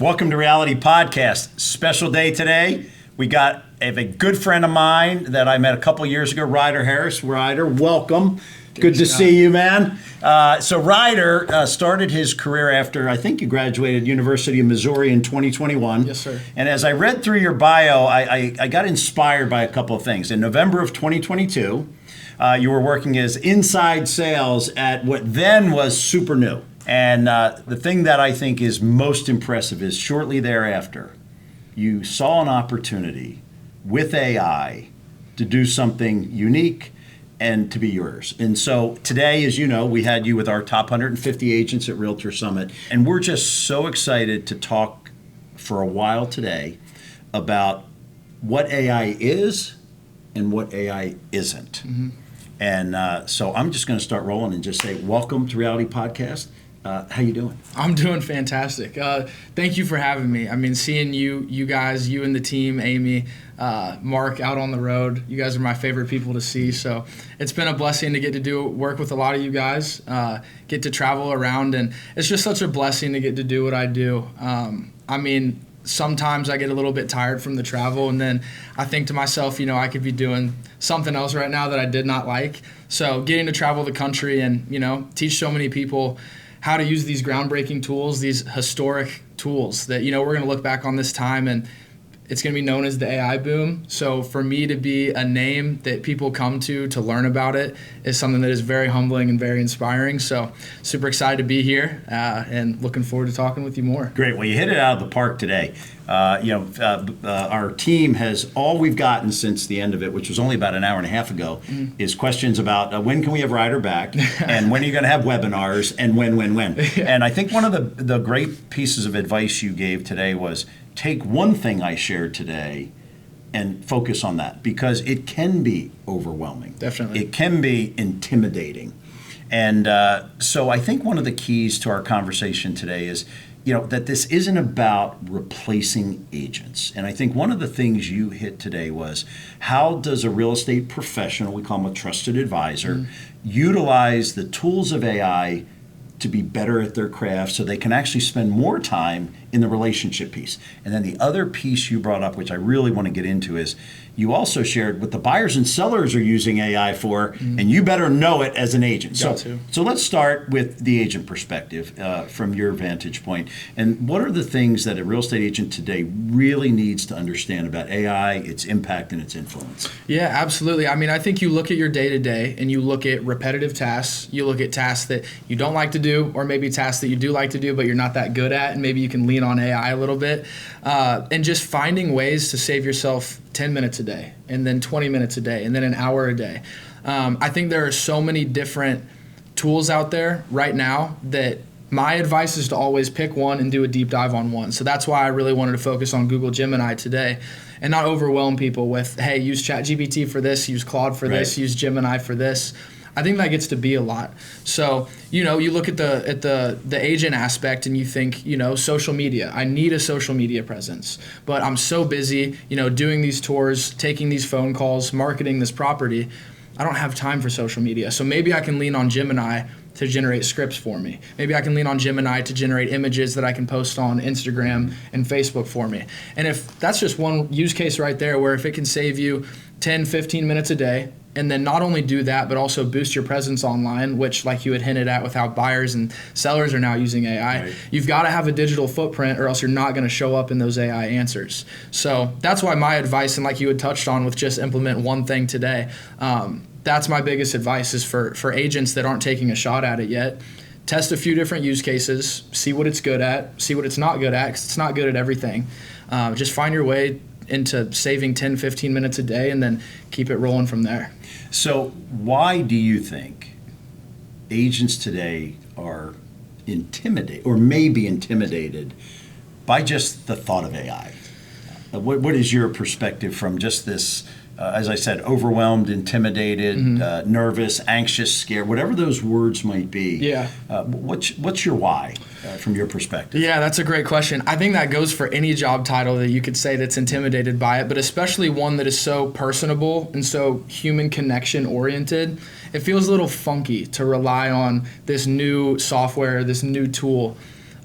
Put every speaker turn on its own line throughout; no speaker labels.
Welcome to Reality Podcast. Special day today. I have a good friend of mine that I met a couple years ago, Ryder Harris. Ryder, welcome. Good to see you, man. So Ryder started his career after, I think you graduated University of Missouri in 2021.
Yes, sir.
And as I read through your bio, I got inspired by a couple of things. In November of 2022, you were working as inside sales at what then was super new. And the thing that I think is most impressive is shortly thereafter, you saw an opportunity with AI to do something unique and to be yours. And so today, as you know, we had you with our top 150 agents at Realtor Summit. And we're just so excited to talk for a while today about what AI is and what AI isn't. Mm-hmm. And so I'm just going to start rolling and just say, welcome to Reality Podcast. How you doing?
I'm doing fantastic. Thank you for having me. I mean, seeing you guys, you and the team, Amy, Mark out on the road, you guys are my favorite people to see. So it's been a blessing to get to do work with a lot of you guys, get to travel around, and it's just such a blessing to get to do what I do. I mean, sometimes I get a little bit tired from the travel, and then I think to myself, I could be doing something else right now that I did not like. So getting to travel the country and, teach so many people how to use these groundbreaking tools, these historic tools that, we're going to look back on this time and it's going to be known as the AI boom. So for me to be a name that people come to learn about it is something that is very humbling and very inspiring. So super excited to be here and looking forward to talking with you more.
Great. Well, you hit it out of the park today. Our team has, all we've gotten since the end of it, which was only about an hour and a half ago, is questions about when can we have Ryder back and when are you going to have webinars and when. And I think one of the great pieces of advice you gave today was take one thing I shared today and focus on that, because it can be overwhelming.
Definitely.
It can be intimidating. And so I think one of the keys to our conversation today is that this isn't about replacing agents. And I think one of the things you hit today was, how does a real estate professional, we call them a trusted advisor, utilize the tools of AI to be better at their craft so they can actually spend more time in the relationship piece. And then the other piece you brought up, which I really want to get into, is you also shared what the buyers and sellers are using AI for, and you better know it as an agent. So let's start with the agent perspective from your vantage point. And what are the things that a real estate agent today really needs to understand about AI, its impact, and its influence?
Yeah, absolutely. I mean, I think you look at your day-to-day and you look at repetitive tasks. You look at tasks that you don't like to do, or maybe tasks that you do like to do but you're not that good at, and maybe you can lean on AI a little bit. And just finding ways to save yourself 10 minutes a day, and then 20 minutes a day, and then an hour a day. I think there are so many different tools out there right now that my advice is to always pick one and do a deep dive on one. So that's why I really wanted to focus on Google Gemini today and not overwhelm people with, hey, use ChatGPT for this, use Claude for this, use Gemini for this. I think that gets to be a lot. So, you look at the agent aspect and you think, social media. I need a social media presence, but I'm so busy, doing these tours, taking these phone calls, marketing this property. I don't have time for social media. So maybe I can lean on Gemini to generate scripts for me. Maybe I can lean on Gemini to generate images that I can post on Instagram and Facebook for me. And if that's just one use case right there, where if it can save you 10, 15 minutes a day, and then not only do that, but also boost your presence online, which, like you had hinted at with how buyers and sellers are now using AI, right. You've got to have a digital footprint or else you're not going to show up in those AI answers. So that's why my advice, and like you had touched on with just implement one thing today, that's my biggest advice is for agents that aren't taking a shot at it yet. Test a few different use cases, see what it's good at, see what it's not good at, because it's not good at everything. Just find your way into saving 10, 15 minutes a day and then keep it rolling from there.
So why do you think agents today are intimidated, or may be intimidated, by just the thought of AI? What is your perspective from just this, as I said, overwhelmed, intimidated, nervous, anxious, scared, whatever those words might be?
Yeah.
What's your why from your perspective?
Yeah, that's a great question. I think that goes for any job title that you could say that's intimidated by it, but especially one that is so personable and so human connection oriented. It feels a little funky to rely on this new software, this new tool.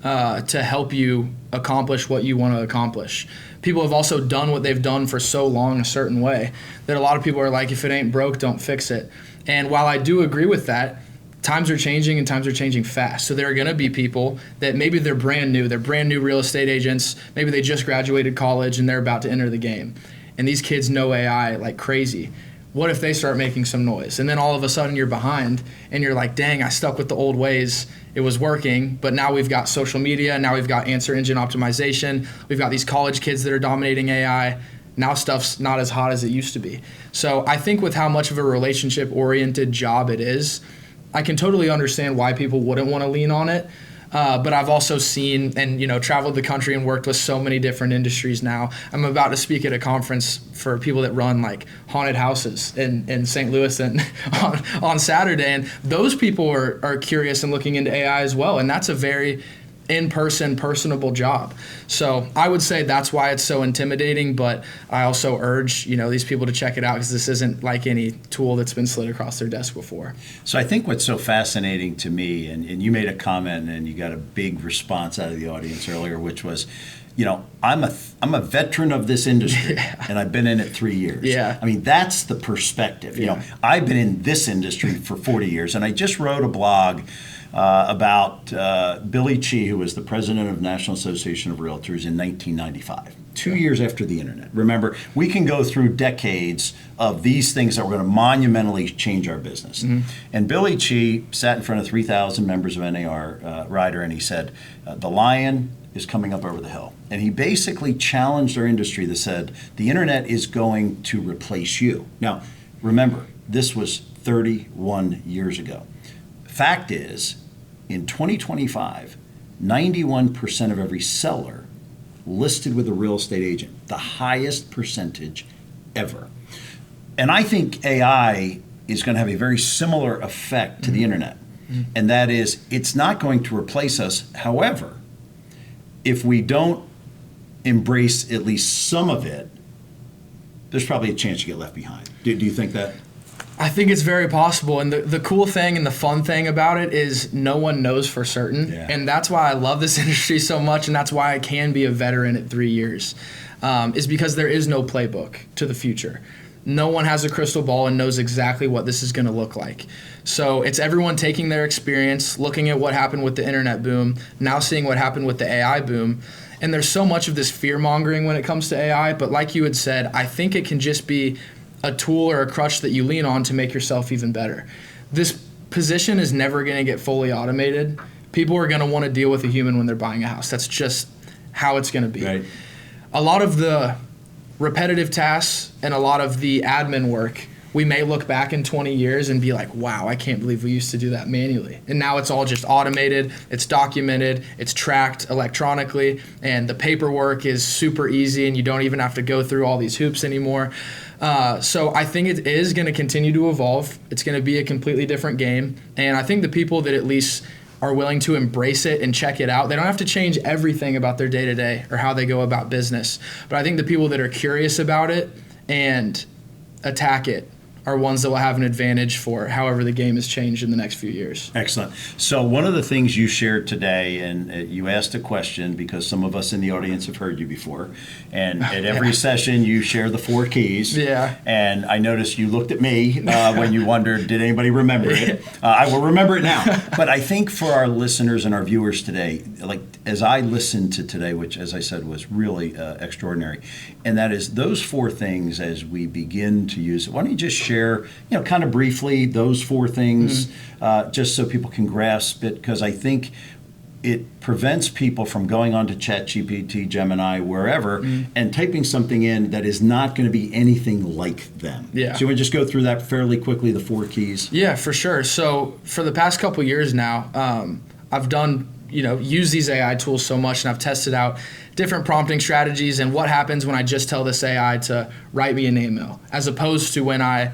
to help you accomplish what you want to accomplish. People have also done what they've done for so long a certain way that a lot of people are like, if it ain't broke, don't fix it. And while I do agree with that, times are changing and times are changing fast. So there are going to be people that maybe they're brand new real estate agents, maybe they just graduated college and they're about to enter the game. And these kids know AI like crazy. What if they start making some noise? And then all of a sudden you're behind and you're like, dang, I stuck with the old ways. It was working, but now we've got social media, now we've got answer engine optimization, we've got these college kids that are dominating AI. Now stuff's not as hot as it used to be. So I think with how much of a relationship-oriented job it is, I can totally understand why people wouldn't want to lean on it. But I've also seen and traveled the country and worked with so many different industries now. I'm about to speak at a conference for people that run like haunted houses in St. Louis and on Saturday. And those people are curious and looking into AI as well. And that's a very in-person, personable job. So I would say that's why it's so intimidating, but I also urge, these people to check it out because this isn't like any tool that's been slid across their desk before.
So I think what's so fascinating to me, and you made a comment and you got a big response out of the audience earlier, which was, I'm a veteran of this industry and I've been in it 3 years.
Yeah.
I mean, that's the perspective. I've been in this industry for 40 years and I just wrote a blog about Billy Chi, who was the president of National Association of Realtors in 1995, 2 years after the internet. Remember, we can go through decades of these things that were going to monumentally change our business. Mm-hmm. And Billy Chi sat in front of 3,000 members of NAR Rider and he said, the lion is coming up over the hill. And he basically challenged our industry that said, the internet is going to replace you. Now, remember, this was 31 years ago. Fact is, in 2025, 91% of every seller listed with a real estate agent, the highest percentage ever. And I think AI is going to have a very similar effect to the internet. Mm-hmm. And that is, it's not going to replace us. However, if we don't embrace at least some of it, there's probably a chance you get left behind. Do you think that?
I think it's very possible. And the cool thing and the fun thing about it is no one knows for certain. Yeah. And that's why I love this industry so much. And that's why I can be a veteran at 3 years, is because there is no playbook to the future. No one has a crystal ball and knows exactly what this is going to look like. So it's everyone taking their experience, looking at what happened with the internet boom, now seeing what happened with the AI boom. And there's so much of this fear-mongering when it comes to AI. But like you had said, I think it can just be a tool or a crutch that you lean on to make yourself even better. This position is never going to get fully automated. People are going to want to deal with a human when they're buying a house. That's just how it's going to be. Right. A lot of the repetitive tasks and a lot of the admin work, we may look back in 20 years and be like, wow, I can't believe we used to do that manually. And now it's all just automated, it's documented, it's tracked electronically, and the paperwork is super easy and you don't even have to go through all these hoops anymore. So I think it is going to continue to evolve. It's going to be a completely different game. And I think the people that at least are willing to embrace it and check it out, they don't have to change everything about their day-to-day or how they go about business. But I think the people that are curious about it and attack it are ones that will have an advantage for however the game has changed in the next few years.
Excellent. So one of the things you shared today, and you asked a question because some of us in the audience have heard you before, and at every session you share the 4 keys.
Yeah.
And I noticed you looked at me when you wondered, did anybody remember it? I will remember it now. But I think for our listeners and our viewers today, like as I listened to today, which as I said was really extraordinary, and that is those 4 things as we begin to use it. Why don't you just share, kind of briefly those 4 things, just so people can grasp it, because I think it prevents people from going on to ChatGPT, Gemini, wherever, and typing something in that is not going to be anything like them.
Yeah.
So you want to just go through that fairly quickly, the 4 keys?
Yeah, for sure. So for the past couple years now, I've done, use these AI tools so much, and I've tested out different prompting strategies and what happens when I just tell this AI to write me an email, as opposed to when I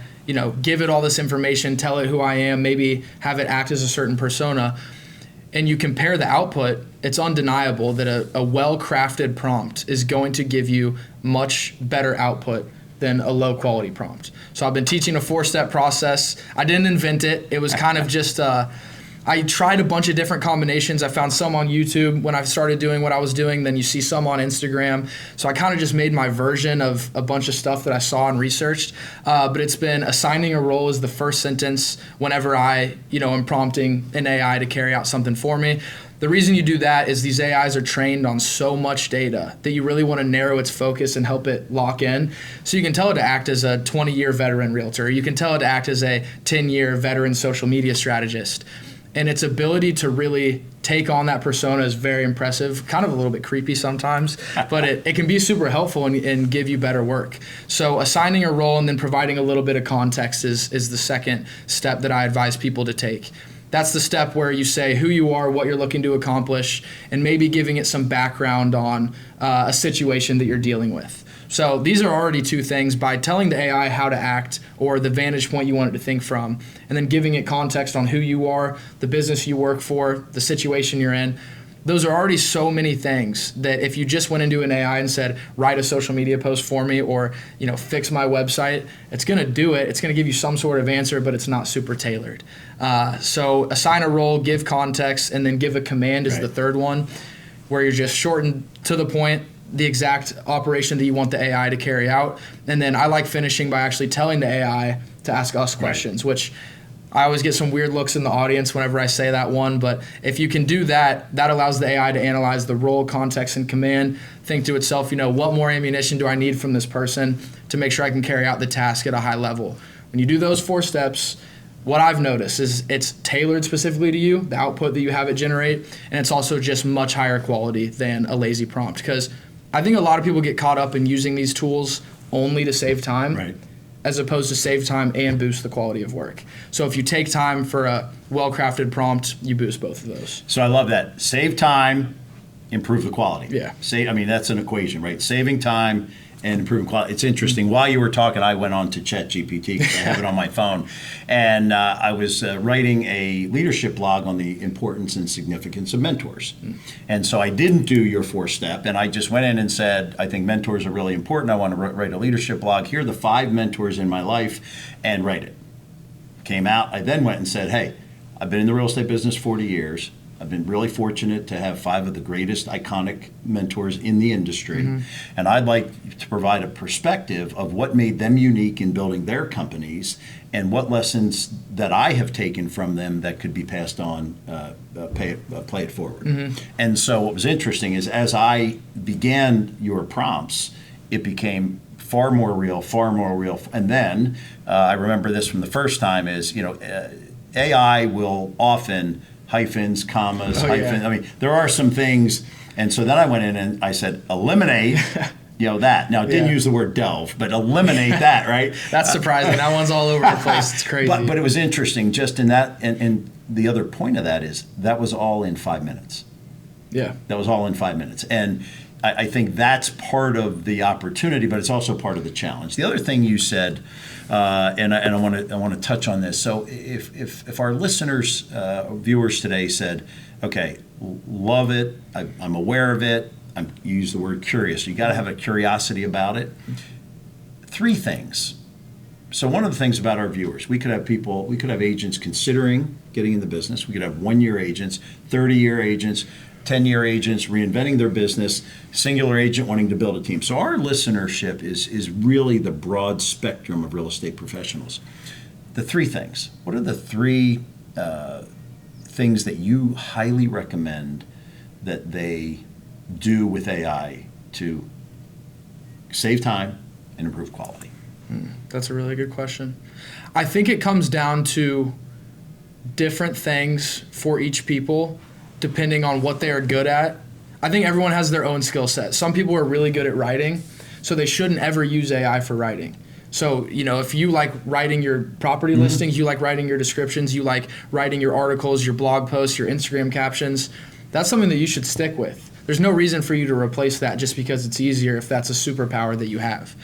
give it all this information, tell it who I am, maybe have it act as a certain persona, and you compare the output, it's undeniable that a well-crafted prompt is going to give you much better output than a low-quality prompt. So I've been teaching a 4-step process. I didn't invent it. It was kind of just I tried a bunch of different combinations. I found some on YouTube when I started doing what I was doing. Then you see some on Instagram. So I kind of just made my version of a bunch of stuff that I saw and researched. But it's been assigning a role as the first sentence whenever I, am prompting an AI to carry out something for me. The reason you do that is these AIs are trained on so much data that you really want to narrow its focus and help it lock in. So you can tell it to act as a 20-year veteran realtor. You can tell it to act as a 10-year veteran social media strategist. And its ability to really take on that persona is very impressive, kind of a little bit creepy sometimes, but it can be super helpful and give you better work. So assigning a role and then providing a little bit of context is the second step that I advise people to take. That's the step where you say who you are, what you're looking to accomplish, and maybe giving it some background on a situation that you're dealing with. So these are already two things. By telling the AI how to act or the vantage point you want it to think from, and then giving it context on who you are, the business you work for, the situation you're in, those are already so many things that if you just went into an AI and said, write a social media post for me or, fix my website, it's going to do it. It's going to give you some sort of answer, but it's not super tailored. So assign a role, give context, and then give a command is the third one, where you're just shortened to the point, the exact operation that you want the AI to carry out. And then I like finishing by actually telling the AI to ask us questions, which I always get some weird looks in the audience whenever I say that one, but if you can do that, that allows the AI to analyze the role, context, and command, think to itself, what more ammunition do I need from this person to make sure I can carry out the task at a high level. When you do those 4 steps, what I've noticed is it's tailored specifically to you, the output that you have it generate, and it's also just much higher quality than a lazy prompt, because I think a lot of people get caught up in using these tools only to save time.
Right.
As opposed to save time and boost the quality of work. So if you take time for a well-crafted prompt, you boost both of those.
So I love that. Save time, improve the quality.
Yeah.
That's an equation, right? Saving time and improving quality. It's interesting. While you were talking, I went on to ChatGPT because I have it on my phone. And I was writing a leadership blog on the importance and significance of mentors. And so I didn't do your 4-step, and I just went in and said, I think mentors are really important. I want to write a leadership blog. Here are the 5 mentors in my life, and write it. Came out. I then went and said, hey, I've been in the real estate business 40 years. I've been really fortunate to have 5 of the greatest iconic mentors in the industry. And I'd like to provide a perspective of what made them unique in building their companies and what lessons that I have taken from them that could be passed on, play it forward. And so what was interesting is as I began your prompts, it became far more real. And then I remember this from the first time is, AI will often hyphens, commas, hyphens. I mean, there are some things. And so then I went in and I said, eliminate, that. Now, I didn't use the word delve, but eliminate that, right?
That's surprising. That one's all over the place. It's crazy.
But it was interesting just in that. And the other point of that is that was all in 5 minutes.
Yeah.
That was all in 5 minutes. And I think that's part of the opportunity, but it's also part of the challenge. The other thing you said, and I want to touch on this. So if our listeners, viewers today said, okay, love it, I'm aware of it, you use the word curious. You got to have a curiosity about it. 3 things. So one of the things about our viewers, we could have agents considering getting in the business. We could have 1-year agents, 30-year agents, 10-year agents reinventing their business, singular agent wanting to build a team. So our listenership is really the broad spectrum of real estate professionals. The 3 things. What are the 3 things that you highly recommend that they do with AI to save time and improve quality?
That's a really good question. I think it comes down to different things for each people, depending on what they are good at. I think everyone has their own skill set. Some people are really good at writing, so they shouldn't ever use AI for writing. So, if you like writing your property listings, you like writing your descriptions, you like writing your articles, your blog posts, your Instagram captions, that's something that you should stick with. There's no reason for you to replace that just because it's easier if that's a superpower that you have.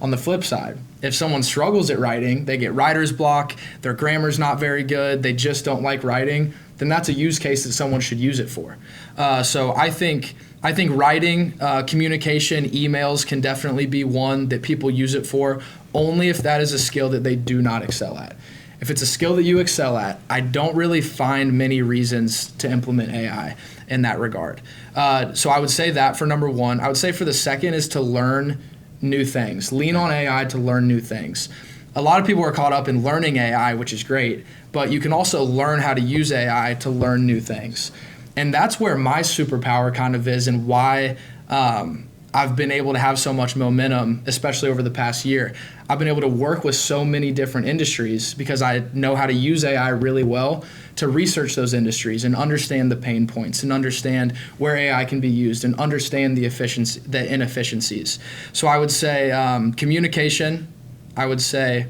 On the flip side, if someone struggles at writing, they get writer's block, their grammar's not very good, they just don't like writing, then that's a use case that someone should use it for. So I think writing, communication, emails can definitely be one that people use it for, only if that is a skill that they do not excel at. if it's a skill that you excel at, I don't really find many reasons to implement AI in that regard. So I would say that for number one. I would say for the second is to learn new things. Lean on AI to learn new things. A lot of people are caught up in learning AI, which is great, but you can also learn how to use AI to learn new things. And that's where my superpower kind of is, and why I've been able to have so much momentum, especially over the past year. I've been able to work with so many different industries because I know how to use AI really well to research those industries and understand the pain points and understand where AI can be used and understand the inefficiencies. So I would say communication, I would say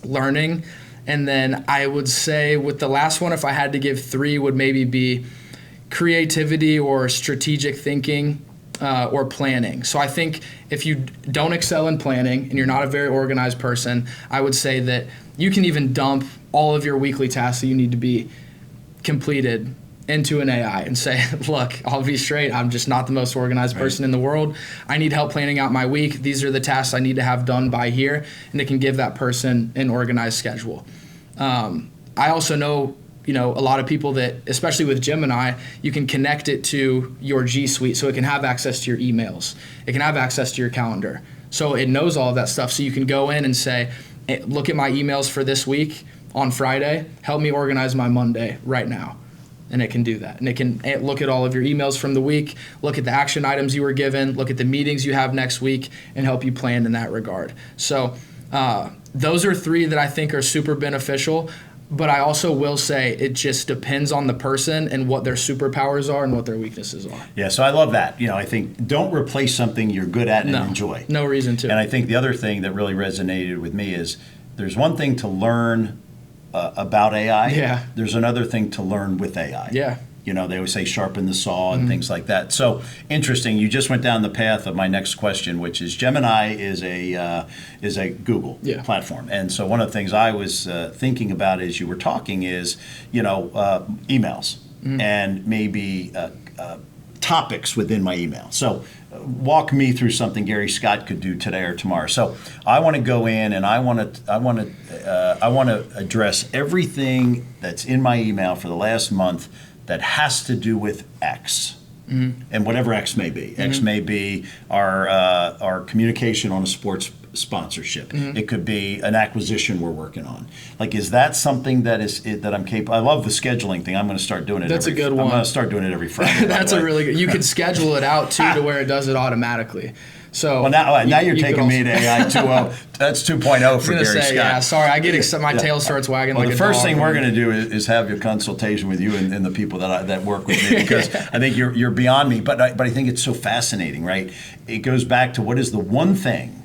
learning, and then I would say with the last one, if I had to give three, would maybe be creativity or strategic thinking. Or planning. So I think if you don't excel in planning and you're not a very organized person, I would say that you can even dump all of your weekly tasks that you need to be completed into an AI and say, look, I'll be straight. I'm just not the most organized person in the world. I need help planning out my week. These are the tasks I need to have done by here. And it can give that person an organized schedule. I also know a lot of people that, especially with Gemini, you can connect it to your G Suite so it can have access to your emails. It can have access to your calendar. So it knows all of that stuff. So you can go in and say, hey, look at my emails for this week on Friday. Help me organize my Monday right now. And it can do that. And it can look at all of your emails from the week, look at the action items you were given, look at the meetings you have next week, and help you plan in that regard. So those are three that I think are super beneficial. But I also will say it just depends on the person and what their superpowers are and what their weaknesses are.
Yeah, so I love that. I think don't replace something you're good at and enjoy.
No reason to.
And I think the other thing that really resonated with me is there's one thing to learn about AI.
Yeah.
There's another thing to learn with AI.
Yeah.
They always say sharpen the saw and things like that. So interesting. You just went down the path of my next question, which is Gemini is a Google platform, and so one of the things I was thinking about as you were talking is emails and maybe topics within my email. So walk me through something Gary Scott could do today or tomorrow. So I want to go in and I want to address everything that's in my email for the last month that has to do with X, and whatever X may be. X may be our communication on a sports sponsorship. It could be an acquisition we're working on. Is that something that I'm capable? I love the scheduling thing. I'm going to start doing it.
That's a good one.
I'm going to start doing it every Friday.
That's a really good. You could schedule it out too to where it does it automatically. So
now you're taking me to AI 2.0. That's 2.0 for Gary Scott.
Yeah, sorry, I get excited. My tail starts wagging like a dog.
The first thing we're going to do is have a consultation with you and the people that work with me, because I think you're beyond me. But I think it's so fascinating, right? It goes back to what is the one thing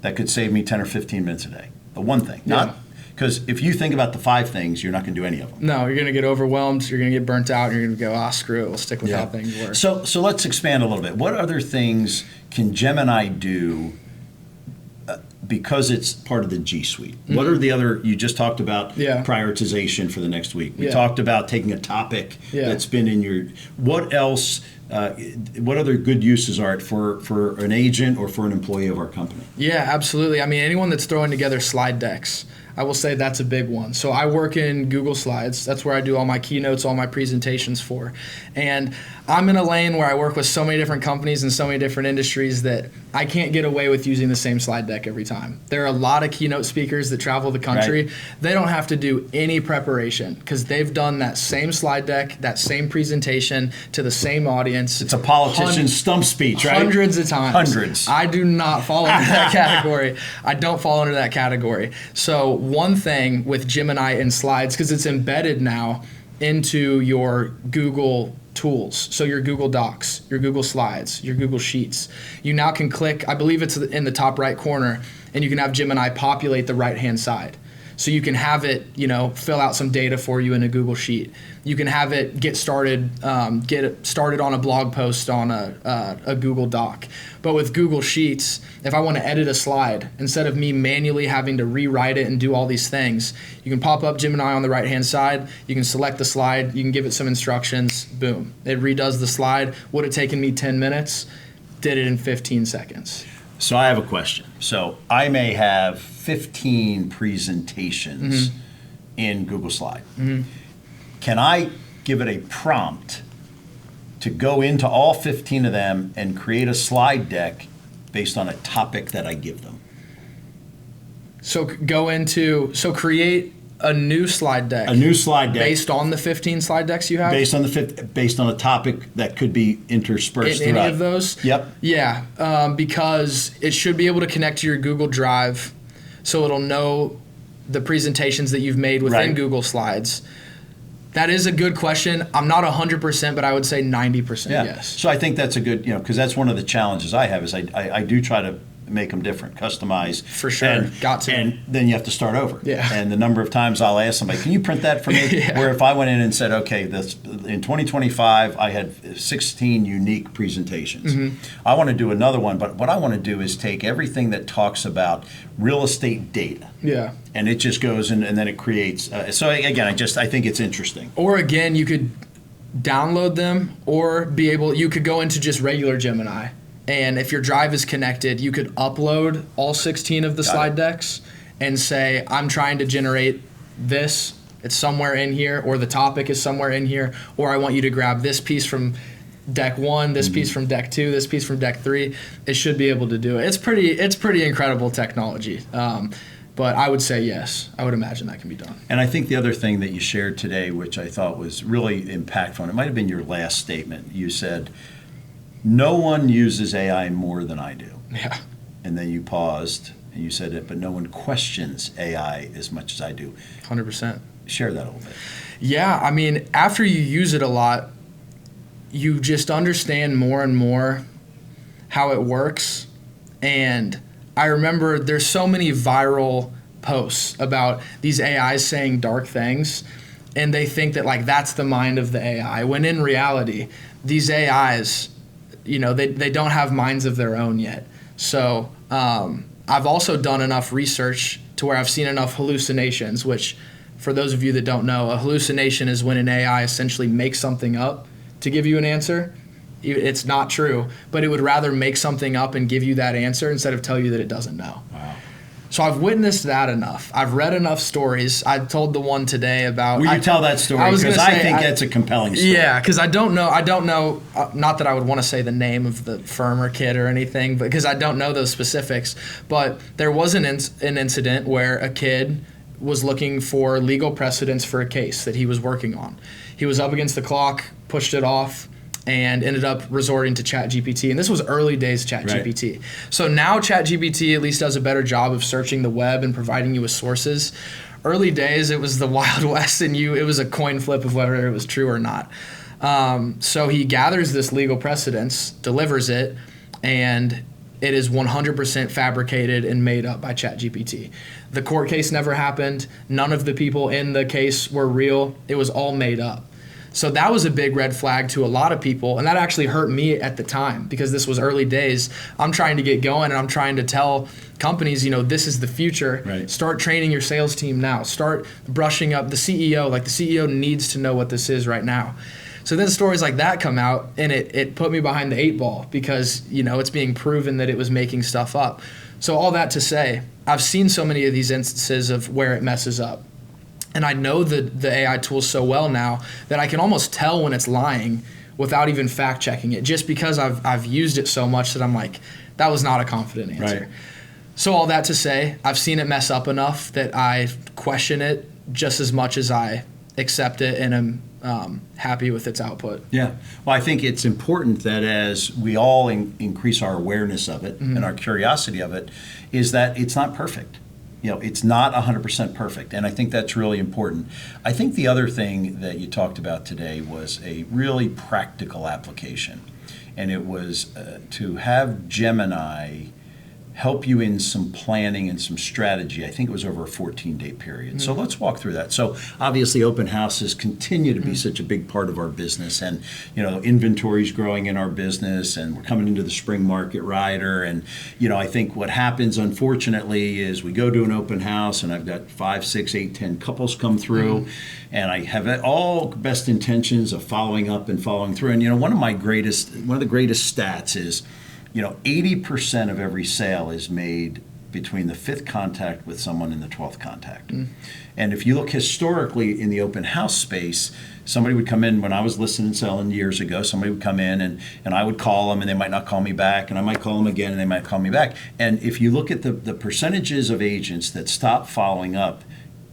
that could save me 10 or 15 minutes a day. The one thing, not. Because if you think about the 5 things, you're not going to do any of them.
No, you're going to get overwhelmed. You're going to get burnt out. You're going to go, screw it. We'll stick with how things work.
So let's expand a little bit. What other things can Gemini do because it's part of the G Suite? What are the other, you just talked about prioritization for the next week. We talked about taking a topic that's been in your, what else, what other good uses are it for an agent or for an employee of our company? Yeah,
absolutely. I mean, anyone that's throwing together slide decks, I will say that's a big one. So I work in Google Slides. That's where I do all my keynotes, all my presentations for. And I'm in a lane where I work with so many different companies and so many different industries that I can't get away with using the same slide deck every time. There are a lot of keynote speakers that travel the country. Right. They don't have to do any preparation because they've done that same slide deck, that same presentation to the same audience.
It's a politician's stump speech, right?
Hundreds of times.
Hundreds.
I do not fall into that category. I don't fall into that category. So one thing with Gemini and Slides, because it's embedded now into your Google tools, so your Google Docs, your Google Slides, your Google Sheets, you now can click, I believe it's in the top right corner, and you can have Gemini populate the right-hand side. So you can have it, fill out some data for you in a Google Sheet. You can have it get started on a blog post on a Google Doc. But with Google Sheets, if I want to edit a slide, instead of me manually having to rewrite it and do all these things, you can pop up Gemini on the right-hand side. You can select the slide. You can give it some instructions. Boom. It redoes the slide. Would have taken me 10 minutes. Did it in 15 seconds.
So I have a question. So I may have 15 presentations in Google Slide. Can I give it a prompt to go into all 15 of them and create a slide deck based on a topic that I give them?
So create a new slide deck.
A new slide deck
based on the 15 slide decks you have.
based on a topic that could be interspersed
In any
throughout.
of those?
Yep.
Yeah, because it should be able to connect to your Google Drive, so it'll know the presentations that you've made within
Right.
Google Slides. That is a good question. I'm not 100%, but I would say 90%
Yeah.
yes.
So I think that's a good, because that's one of the challenges I have is I do try to make them different, customize.
For sure.
And,
Got to.
And then you have to start over.
Yeah.
And the number of times I'll ask somebody, can you print that for me?
Yeah.
Where if I went in and said, okay, this in 2025, I had 16 unique presentations. I want to do another one, but what I want to do is take everything that talks about real estate data.
Yeah.
And it just goes and then it creates. So again, I think it's interesting.
Or again, you could download them, or you could go into just regular Gemini. And if your drive is connected, you could upload all 16 of the slide decks and say, I'm trying to generate this. It's somewhere in here, or the topic is somewhere in here, or I want you to grab this piece from deck 1, this piece from deck 2, this piece from deck 3. It should be able to do it. It's pretty incredible technology. But I would say yes. I would imagine that can be done.
And I think the other thing that you shared today, which I thought was really impactful, and it might have been your last statement, you said, no one uses AI more than I do.
Yeah.
And then you paused and you said it, but no one questions AI as much as I do.
100%.
Share that a little bit.
Yeah, I mean, after you use it a lot, you just understand more and more how it works. And I remember there's so many viral posts about these AIs saying dark things, and they think that like that's the mind of the AI, when in reality, these AIs, they don't have minds of their own yet. So I've also done enough research to where I've seen enough hallucinations, which for those of you that don't know, a hallucination is when an AI essentially makes something up to give you an answer. It's not true, but it would rather make something up and give you that answer instead of tell you that it doesn't know.
Wow.
So I've witnessed that enough. I've read enough stories. I told the one today about.
Will you tell that story? Because I think that's a compelling story.
Yeah, because I don't know. Not that I would want to say the name of the firm or kid or anything, but because I don't know those specifics. But there was an incident where a kid was looking for legal precedents for a case that he was working on. He was up against the clock, pushed it off, and ended up resorting to ChatGPT. And this was early days ChatGPT. Right. So now ChatGPT at least does a better job of searching the web and providing you with sources. Early days, it was the Wild West, and it was a coin flip of whether it was true or not. So he gathers this legal precedence, delivers it, and it is 100% fabricated and made up by ChatGPT. The court case never happened. None of the people in the case were real. It was all made up. So that was a big red flag to a lot of people, and that actually hurt me at the time because this was early days. I'm trying to get going, and I'm trying to tell companies, this is the future.
Right.
Start training your sales team now. Start brushing up the CEO. Like the CEO needs to know what this is right now. So then stories like that come out, and it put me behind the 8 ball because, it's being proven that it was making stuff up. So all that to say, I've seen so many of these instances of where it messes up. And I know the AI tools so well now that I can almost tell when it's lying without even fact checking it, just because I've used it so much that I'm like, that was not a confident answer. Right. So all that to say, I've seen it mess up enough that I question it just as much as I accept it and am happy with its output.
Yeah. Well, I think it's important that as we all increase our awareness of it and our curiosity of it, is that it's not perfect. It's not 100% perfect, and I think that's really important. I think the other thing that you talked about today was a really practical application, and it was to have Gemini help you in some planning and some strategy. I think it was over a 14-day period. So let's walk through that. So obviously open houses continue to be such a big part of our business, and inventory is growing in our business, and we're coming into the spring market rider. And I think what happens unfortunately is we go to an open house and I've got 5, 6, 8, 10 couples come through, and I have all best intentions of following up and following through. And one of the greatest stats is 80% of every sale is made between the 5th contact with someone and the 12th contact. And if you look historically in the open house space, somebody would come in when I was listing and selling years ago, somebody would come in and I would call them and they might not call me back, and I might call them again and they might call me back. And if you look at the percentages of agents that stop following up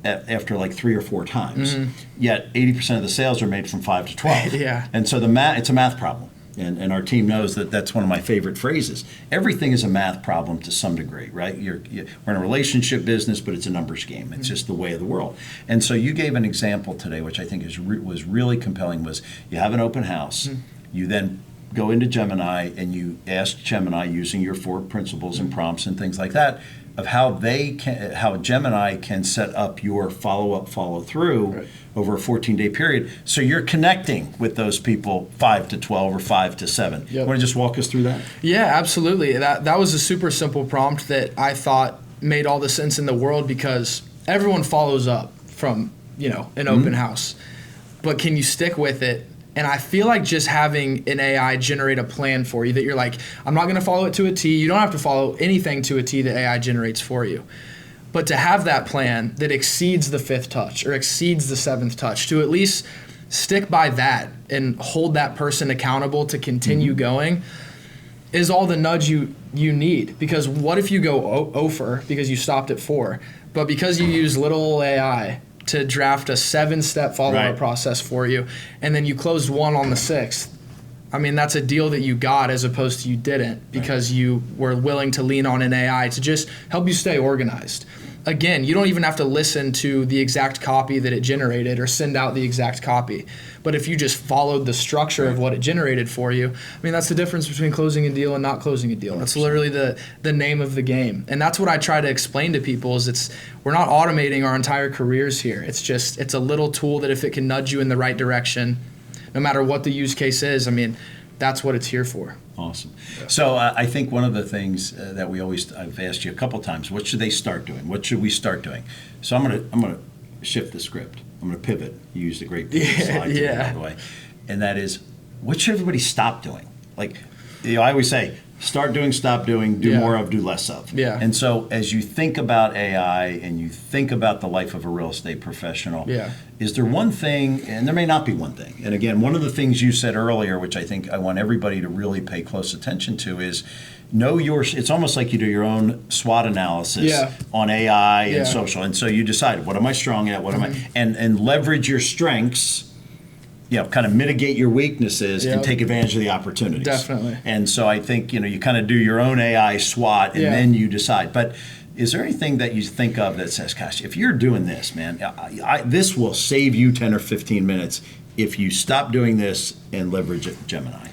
after like 3 or 4 times, yet 80% of the sales are made from 5 to 12.
Yeah.
And so it's a math problem. And our team knows that that's one of my favorite phrases. Everything is a math problem to some degree, right? We're in a relationship business, but it's a numbers game. It's just the way of the world. And so you gave an example today, which I think was really compelling, was you have an open house. You then go into Gemini and you ask Gemini, using your 4 principles and prompts and things like that, of how Gemini can set up your follow-up, follow-through over a 14-day period. So you're connecting with those people 5 to 12 or 5 to 7.
Yep.
Want to just walk us through that?
Yeah, absolutely. That was a super simple prompt that I thought made all the sense in the world, because everyone follows up from, an open house. But can you stick with it? And I feel like just having an AI generate a plan for you that you're like, I'm not going to follow it to a T. You don't have to follow anything to a T that AI generates for you. But to have that plan that exceeds the 5th touch or exceeds the 7th touch, to at least stick by that and hold that person accountable to continue going, is all the nudge you need. Because what if you go over because you stopped at 4, but because you use little AI to draft a 7-step follow-up process for you, and then you closed 1 on the 6th. I mean, that's a deal that you got as opposed to you didn't, because you were willing to lean on an AI to just help you stay organized. Again, you don't even have to listen to the exact copy that it generated or send out the exact copy. But if you just followed the structure of what it generated for you, I mean, that's the difference between closing a deal and not closing a deal. 100%. That's literally the name of the game. And that's what I try to explain to people is we're not automating our entire careers here. It's a little tool that if it can nudge you in the right direction, no matter what the use case is, I mean, that's what it's here for.
Awesome. So I think one of the things that I've asked you a couple times, what should they start doing? What should we start doing? So I'm gonna shift the script. I'm gonna pivot. You used a great pivot slide today, by the way. And that is, what should everybody stop doing? Like, I always say, start doing, stop doing, do more of, do less of.
Yeah.
And so as you think about AI and you think about the life of a real estate professional, is there one thing, and there may not be one thing, and again, one of the things you said earlier, which I think I want everybody to really pay close attention to, is it's almost like you do your own SWOT analysis on AI and social. And so you decide, what am I strong at? What am I, and leverage your strengths, kind of mitigate your weaknesses and take advantage of the opportunities.
Definitely.
And so I think, you kind of do your own AI SWOT and then you decide. But is there anything that you think of that says, gosh, if you're doing this, man, this will save you 10 or 15 minutes if you stop doing this and leverage Gemini?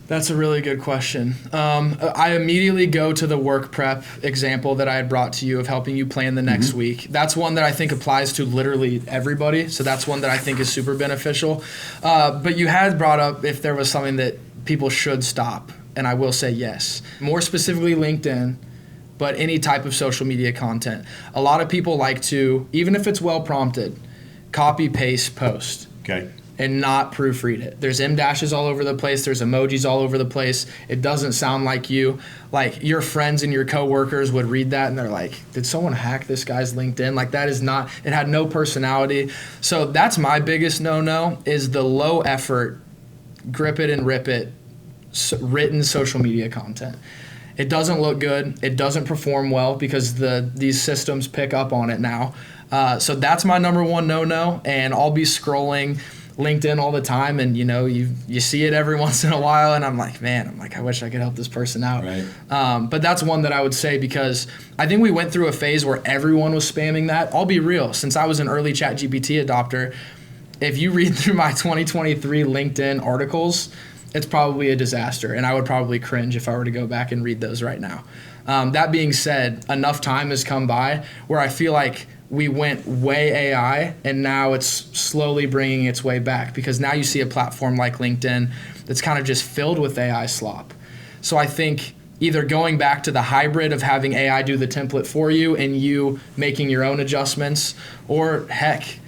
That's a really good question. I immediately go to the work prep example that I had brought to you of helping you plan the next week. That's one that I think applies to literally everybody. So that's one that I think is super beneficial. But you had brought up if there was something that people should stop, and I will say yes. More specifically LinkedIn, but any type of social media content. A lot of people like to, even if it's well prompted, copy, paste, post.
Okay.
And not proofread it. There's M-dashes all over the place. There's emojis all over the place. It doesn't sound like you. Like, your friends and your coworkers would read that and they're like, did someone hack this guy's LinkedIn? Like, that is not, it had no personality. So that's my biggest no-no, is the low effort, grip it and rip it, written social media content. It doesn't look good. It doesn't perform well because these systems pick up on it now. So that's my number one no-no, and I'll be scrolling LinkedIn all the time, and you see it every once in a while, and I'm like, I wish I could help this person out.
Right.
But that's one that I would say, because I think we went through a phase where everyone was spamming that. I'll be real, since I was an early ChatGPT adopter, if you read through my 2023 LinkedIn articles, it's probably a disaster, and I would probably cringe if I were to go back and read those right now. That being said, enough time has come by where I feel like we went way AI, and now it's slowly bringing its way back, because now you see a platform like LinkedIn that's kind of just filled with AI slop. So I think either going back to the hybrid of having AI do the template for you and you making your own adjustments, or heck,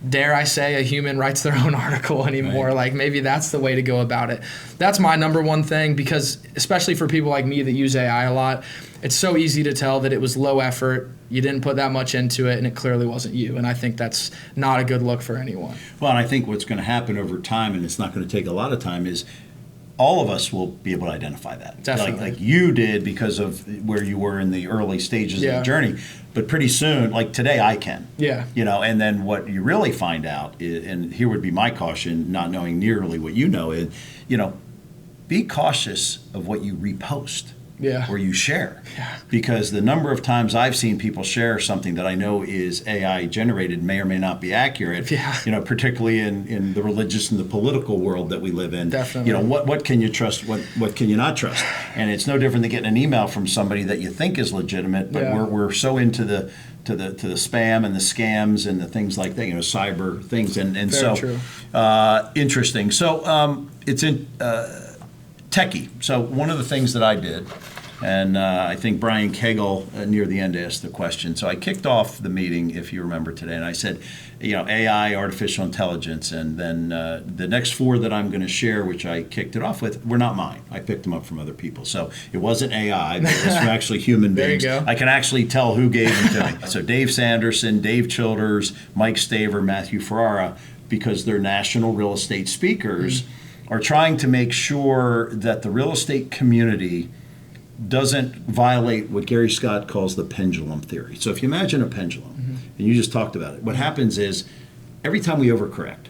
dare I say, a human writes their own article anymore.
Right.
Like, maybe that's the way to go about it. That's my number one thing, because especially for people like me that use AI a lot, it's so easy to tell that it was low effort, you didn't put that much into it, and it clearly wasn't you. And I think that's not a good look for anyone.
Well, and I think what's going to happen over time, and it's not going to take a lot of time, is all of us will be able to identify that.
Definitely.
Like you did because of where you were in the early stages of the journey. But pretty soon, like today, I can.
Yeah.
And then what you really find out, is, and here would be my caution, not knowing nearly what you know, is, be cautious of what you repost. Or you share. Because the number of times I've seen people share something that I know is AI generated may or may not be accurate, particularly in the religious and the political world that we live in.
Definitely.
What can you trust, what can you not trust? And it's no different than getting an email from somebody that you think is legitimate, but we're so into the spam and the scams and the things like that, cyber things. And
Very
so
true.
Interesting. So it's in techie. So one of the things that I did, and I think Brian Kegel near the end asked the question. So I kicked off the meeting, if you remember today, and I said, AI, artificial intelligence, and then the next 4 that I'm going to share, which I kicked it off with, were not mine. I picked them up from other people. So it wasn't AI, but it was from actually human beings.
There you go.
I can actually tell who gave them to me. So Dave Sanderson, Dave Childers, Mike Staver, Matthew Ferrara, because they're national real estate speakers, are trying to make sure that the real estate community doesn't violate what Gary Scott calls the pendulum theory. So if you imagine a pendulum, and you just talked about it, what happens is every time we overcorrect,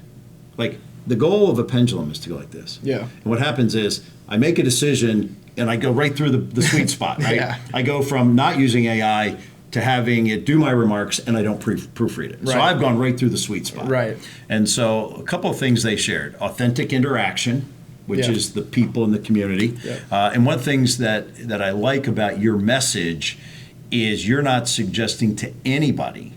like the goal of a pendulum is to go like this.
Yeah.
And what happens is I make a decision and I go right through the sweet spot, right? I go from not using AI to having it do my remarks, and I don't proofread it. So I've gone right through the sweet spot.
Right.
And so a couple of things they shared: authentic interaction, which is the people in the community. And one of the things that I like about your message is you're not suggesting to anybody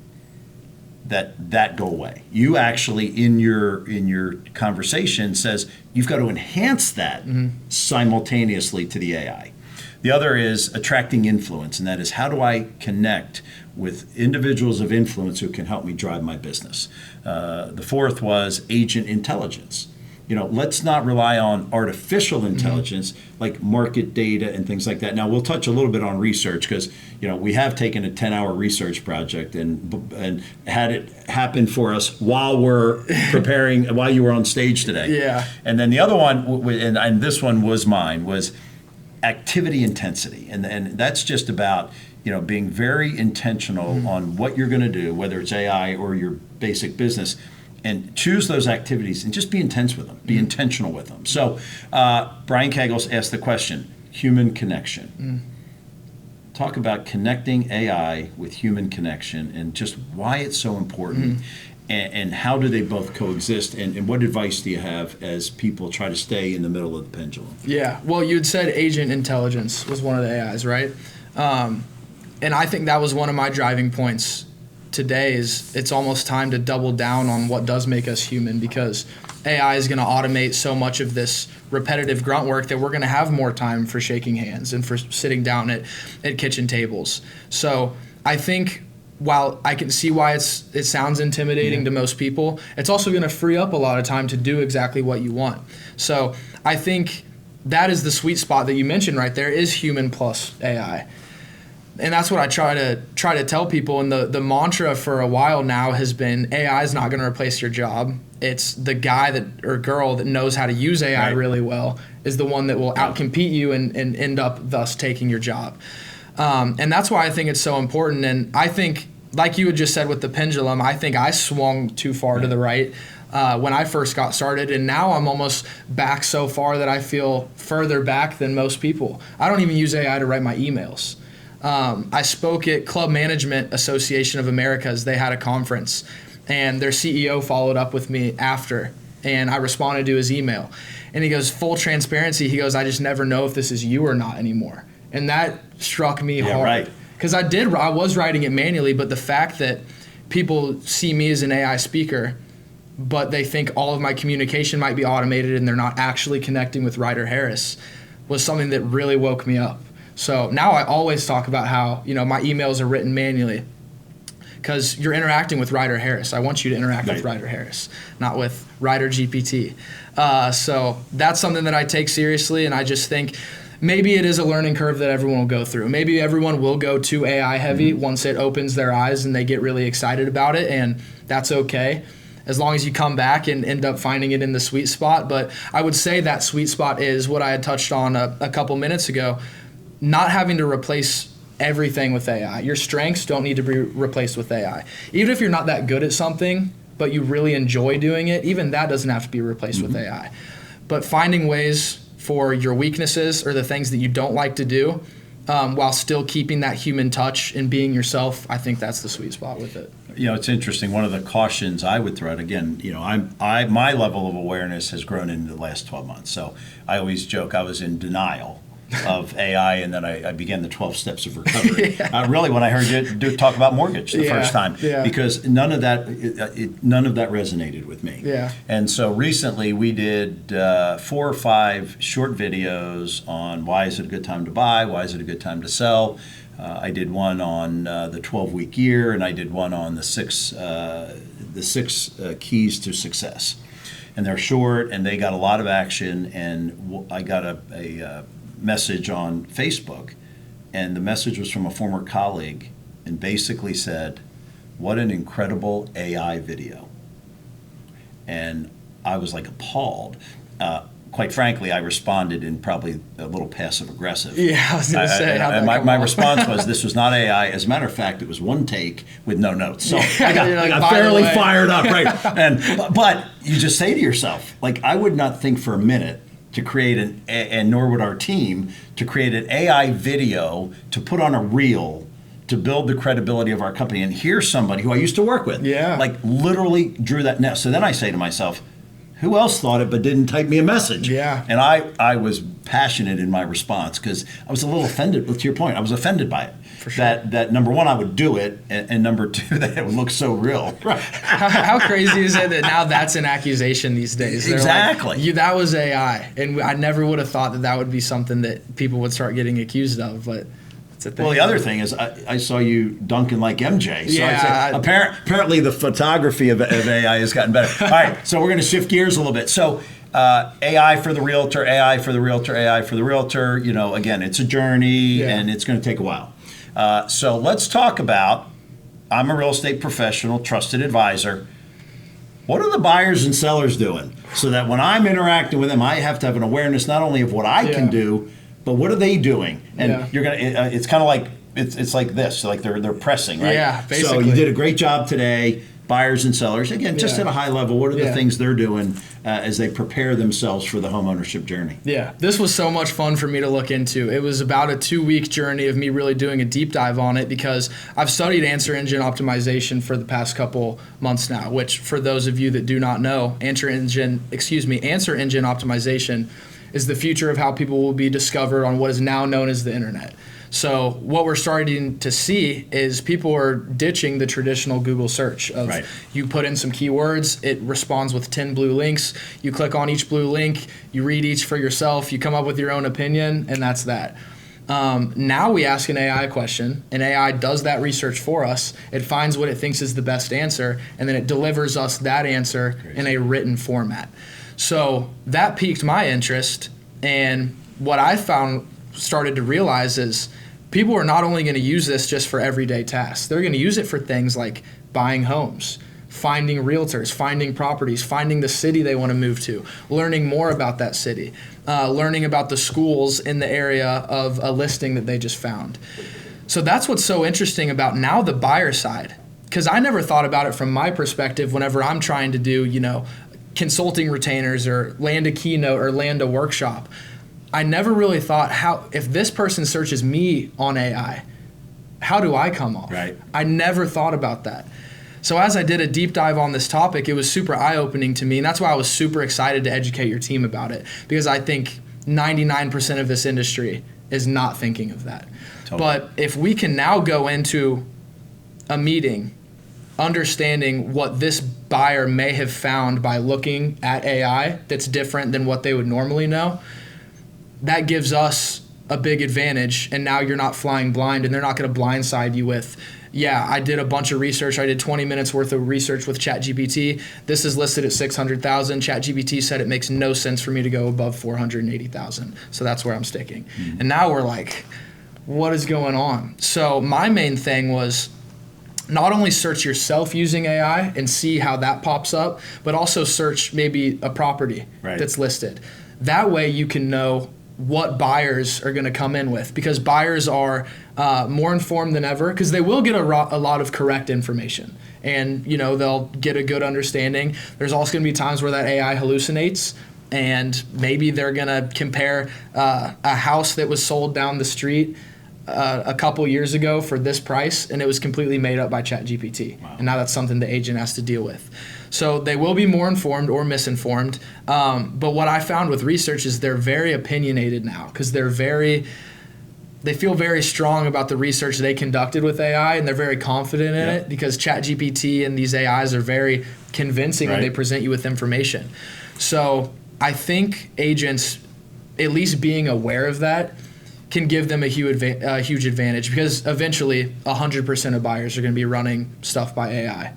that go away. You actually, in your conversation, says you've got to enhance that simultaneously to the AI. The other is attracting influence, and that is, how do I connect with individuals of influence who can help me drive my business? The fourth was agent intelligence. Let's not rely on artificial intelligence like market data and things like that. Now, we'll touch a little bit on research because, we have taken a 10-hour research project and had it happen for us while we're preparing, while you were on stage today.
Yeah.
And then the other one, and this one was mine, was activity intensity. And that's just about, being very intentional on what you're going to do, whether it's AI or your basic business, and choose those activities and just be intense with them, be intentional with them. So Brian Kegels asked the question, human connection. Talk about connecting AI with human connection and just why it's so important, and how do they both coexist, and what advice do you have as people try to stay in the middle of the pendulum?
Yeah, well, you'd said agent intelligence was one of the AIs, right? And I think that was one of my driving points today. Is it's almost time to double down on what does make us human, because AI is going to automate so much of this repetitive grunt work that we're going to have more time for shaking hands and for sitting down at kitchen tables. So I think while I can see why it sounds intimidating to most people, it's also going to free up a lot of time to do exactly what you want. So I think that is the sweet spot that you mentioned right there, is human plus AI. And that's what I try to tell people. And the mantra for a while now has been, AI is not going to replace your job. It's the guy that or girl that knows how to use AI really well is the one that will outcompete you and end up thus taking your job. And that's why I think it's so important. And I think, like you had just said with the pendulum, I think I swung too far to the right when I first got started. And now I'm almost back so far that I feel further back than most people. I don't even use AI to write my emails. I spoke at Club Management Association of Americas. They had a conference, and their CEO followed up with me after, and I responded to his email. And he goes, full transparency, he goes, I just never know if this is you or not anymore. And that struck me hard. Because I was writing it manually, but the fact that people see me as an AI speaker, but they think all of my communication might be automated and they're not actually connecting with Ryder Harris, was something that really woke me up. So now I always talk about how, my emails are written manually. because you're interacting with Ryder Harris. I want you to interact with Ryder Harris, not with Ryder GPT. So that's something that I take seriously, and I just think maybe it is a learning curve that everyone will go through. Maybe everyone will go too AI heavy once it opens their eyes and they get really excited about it, and that's okay, as long as you come back and end up finding it in the sweet spot. But I would say that sweet spot is what I had touched on a couple minutes ago, not having to replace everything with AI. Your strengths don't need to be replaced with AI. Even if you're not that good at something, but you really enjoy doing it, even that doesn't have to be replaced with AI. But finding ways for your weaknesses or the things that you don't like to do, while still keeping that human touch and being yourself, I think that's the sweet spot with it.
It's interesting. One of the cautions I would throw out, again, my level of awareness has grown in the last 12 months. So I always joke I was in denial of AI, and then I began the 12 steps of recovery. Really, when I heard you talk about mortgage the first time, because none of that resonated with me. And so recently we did 4 or 5 short videos on why is it a good time to buy, why is it a good time to sell. I did one on the 12-week year, and I did one on the six keys to success. And they're short, and they got a lot of action. And I got a message on Facebook, and the message was from a former colleague, and basically said, "What an incredible AI video." And I was like appalled. Quite frankly, I responded in probably a little passive aggressive.
Yeah, I was going to say.
My response was, this was not AI. As a matter of fact, it was one take with no notes. So I got fairly fired up, right? But you just say to yourself, like, I would not think for a minute to create and nor would our team, to create an AI video to put on a reel to build the credibility of our company. And here's somebody who I used to work with, like literally drew that net. So then I say to myself, who else thought it but didn't type me a message? And I was passionate in my response, because I was a little offended. To your point, I was offended by it. For sure. That number one, I would do it, and number two, that it would look so real. Right.
How crazy is it that now that's an accusation these days? They're
exactly.
Like, that was AI, and I never would have thought that would be something that people would start getting accused of, but.
Well, the other thing is I saw you dunking like MJ. So apparently the photography of AI has gotten better. All right, so we're going to shift gears a little bit. So AI for the realtor, AI for the realtor, AI for the realtor. Again, it's a journey, and it's going to take a while. So let's talk about, I'm a real estate professional, trusted advisor. What are the buyers and sellers doing? So that when I'm interacting with them, I have to have an awareness not only of what I can do, but what are they doing? And you're gonna. It's kind of like it's like this. Like they're pressing, right?
Yeah, basically.
So you did a great job today. Buyers and sellers, again, just at a high level. What are the things they're doing as they prepare themselves for the home ownership journey?
Yeah, this was so much fun for me to look into. It was about a 2-week journey of me really doing a deep dive on it, because I've studied answer engine optimization for the past couple months now. Which, for those of you that do not know, answer engine optimization is the future of how people will be discovered on what is now known as the internet. So what we're starting to see is people are ditching the traditional Google search of you put in some keywords, it responds with 10 blue links, you click on each blue link, you read each for yourself, you come up with your own opinion, and that's that. Now we ask an AI question, and AI does that research for us. It finds what it thinks is the best answer, and then it delivers us that answer in a written format. So that piqued my interest, and what I started to realize is people are not only going to use this just for everyday tasks. They're going to use it for things like buying homes, finding realtors, finding properties, finding the city they want to move to, learning more about that city, learning about the schools in the area of a listing that they just found. So that's what's so interesting about now the buyer side, because I never thought about it from my perspective whenever I'm trying to do, consulting retainers or land a keynote or land a workshop. I never really thought, if this person searches me on AI, how do I come off?
Right.
I never thought about that. So as I did a deep dive on this topic, it was super eye-opening to me, and that's why I was super excited to educate your team about it, because I think 99% of this industry is not thinking of that. Totally. But if we can now go into a meeting understanding what this buyer may have found by looking at AI that's different than what they would normally know, that gives us a big advantage, and now you're not flying blind, and they're not going to blindside you with, yeah, I did a bunch of research. I did 20 minutes worth of research with ChatGPT. This is listed at 600,000. ChatGPT said it makes no sense for me to go above 480,000. So that's where I'm sticking. And now we're like, what is going on? So my main thing was not only search yourself using AI and see how that pops up, but also search maybe a property that's listed. That way you can know what buyers are going to come in with, because buyers are more informed than ever, because they will get a lot of correct information, and they'll get a good understanding. There's also going to be times where that AI hallucinates, and maybe they're going to compare a house that was sold down the street a couple years ago for this price, and it was completely made up by ChatGPT. Wow. And now that's something the agent has to deal with. So they will be more informed or misinformed. But what I found with research is they're very opinionated now, because they feel very strong about the research they conducted with AI, and they're very confident in it, because ChatGPT and these AIs are very convincing when they present you with information. So I think agents, at least being aware of that, can give them a huge advantage, because eventually 100% of buyers are going to be running stuff by AI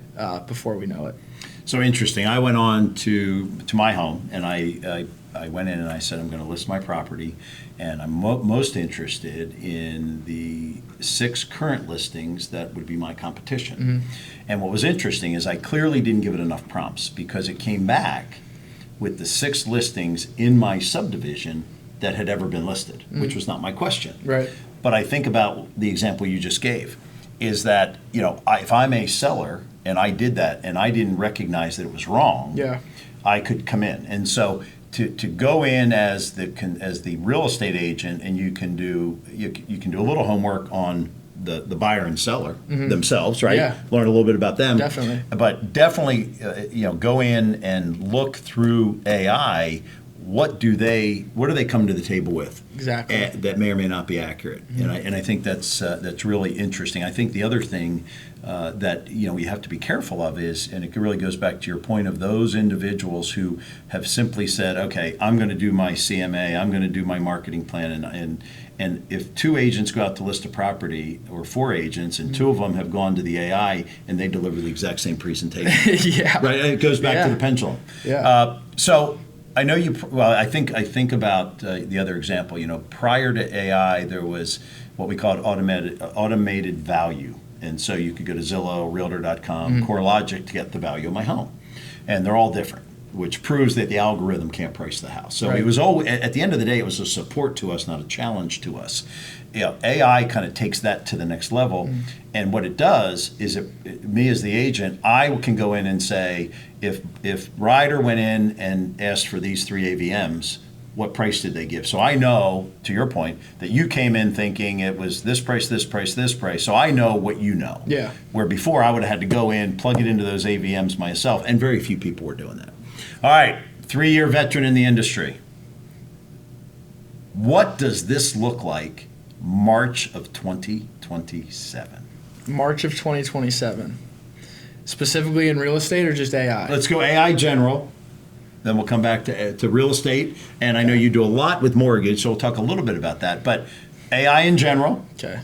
before we know it.
So interesting. I went on to my home, and I went in and I said, I'm going to list my property, and I'm most interested in the 6 current listings that would be my competition. Mm-hmm. And what was interesting is I clearly didn't give it enough prompts, because it came back with the 6 listings in my subdivision that had ever been listed, which was not my question.
Right.
But I think about the example you just gave, is that, if I'm a seller and I did that and I didn't recognize that it was wrong, I could come in. And so to go in as the real estate agent, and you can do a little homework on the buyer and seller themselves, right?
Yeah.
Learn a little bit about them.
Definitely.
But definitely, go in and look through AI. What do they come to the table with?
Exactly.
That may or may not be accurate, and I think that's really interesting. I think the other thing that we have to be careful of is, and it really goes back to your point of those individuals who have simply said, okay, I'm going to do my CMA, I'm going to do my marketing plan, and if 2 agents go out to list a property, or 4 agents, and 2 of them have gone to the AI and they deliver the exact same presentation, right? And it goes back to the pendulum. So I know I think about the other example. Prior to AI, there was what we called automated value. And so you could go to Zillow, Realtor.com, CoreLogic to get the value of my home. And they're all different, which proves that the algorithm can't price the house. So it was always, at the end of the day, it was a support to us, not a challenge to us. AI kind of takes that to the next level. And what it does is, me as the agent, I can go in and say, if Ryder went in and asked for these 3 AVMs, what price did they give? So I know, to your point, that you came in thinking it was this price, this price, this price. So I know what you know.
Yeah.
Where before I would have had to go in, plug it into those AVMs myself, and very few people were doing that. All right, 3-year veteran in the industry. What does this look like March of 2027?
March of 2027. Specifically in real estate, or just AI?
Let's go AI general. Then we'll come back to real estate. And I know you do a lot with mortgage, so we'll talk a little bit about that. But AI in general.
Okay.